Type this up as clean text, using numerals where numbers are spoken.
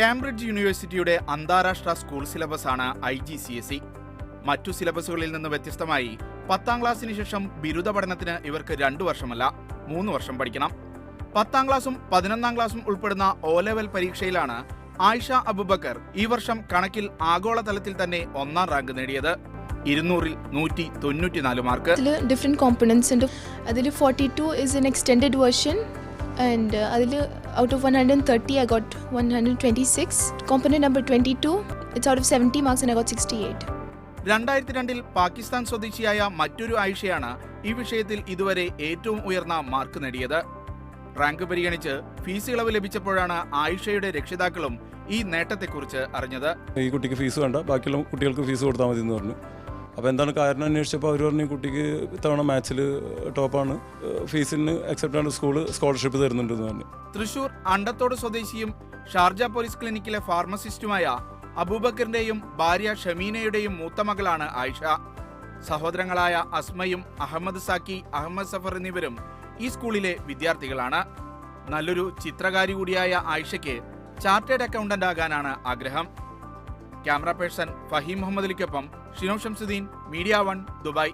Cambridge യൂണിവേഴ്സിറ്റിയുടെ അന്താരാഷ്ട്ര school സിലബസാണ് IGCSE. മറ്റു സിലബസുകളിൽ നിന്ന് വ്യത്യസ്തമായി 10ാം ക്ലാസ്സിന് ശേഷം ബിരുദ പഠനത്തിന് ഇവർക്ക് 2 വർഷമല്ല 3 വർഷം പഠിക്കണം. 10ാം ക്ലാസും 11ാം ക്ലാസും ഉൾപ്പെടുന്ന O ലെവൽ പരീക്ഷയിലാണ് ആയിഷ അബൂബക്കർ ഈ വർഷം കണക്കിൽ ആഗോളതലത്തിൽ തന്നെ 1ാം റാങ്ക് നേടിയത്. 200-ൽ 194 മാർക്ക്. ഡിഫറെന്റ് കോമ്പണന്റ്സ് ഉണ്ട്. അതിൽ 42 is an extended version and അതിൽ out of 130 I got 126. Component number 22, it's out of 70 marks and I got 68. 2002-ൽ Pakistan സ്വദേശിയായ മറ്റൊരു ആയിഷയാണ് ഈ വിഷയത്തിൽ ഇതുവരെ ഏറ്റവും ഉയർന്ന മാർക്ക് നേടിയത്. റാങ്ക് പരിഗണിച്ച് ഫീസ് ഇളവ് ലഭിച്ചപ്പോഴാണ് ആയിഷയുടെ രക്ഷിതാക്കളും ഈ നേട്ടത്തെക്കുറിച്ച് അറിഞ്ഞത്. ഈ കുട്ടിക്ക് ഫീസ് വേണ്ട, ബാക്കിയുള്ള കുട്ടികൾക്ക് ഫീസ് കൊടുത്താൽ മതി എന്ന് പറഞ്ഞു. അപ്പോൾ എന്താണ് കാരണം അന്വേഷിച്ചപ്പോൾ അവർ പറഞ്ഞു കുട്ടിക്ക് ഇത്തവണ മാത്സിൽ ടോപ്പാണ്, ഫീസിന് അക്സെപ്റ്റാണ് സ്കോളർഷിപ്പ് തരുന്നുണ്ടെന്ന് പറഞ്ഞു. തൃശൂർ അണ്ടത്തോട് സ്വദേശിയും ഷാർജ പോലീസ് ക്ലിനിക്കിലെ ഫാർമസിസ്റ്റുമായ അബൂബക്കറിന്റെയും ഭാര്യ ഷമീനയുടെയും മൂത്ത മകളാണ് ആയിഷ. സഹോദരങ്ങളായ അസ്മയും അഹമ്മദ് സാക്കി, അഹമ്മദ് സഫർ എന്നിവരും ഈ സ്കൂളിലെ വിദ്യാർത്ഥികളാണ്. നല്ലൊരു ചിത്രകാരി കൂടിയായ ആയിഷയ്ക്ക് ചാർട്ടേഡ് അക്കൗണ്ടന്റ് ആകാനാണ് ആഗ്രഹം. ക്യാമറ പേഴ്സൺ ഫഹീം മുഹമ്മദ് അലിക്കൊപ്പം ഷിനോ ഷംസുദ്ദീൻ, മീഡിയ 1, ദുബായ്.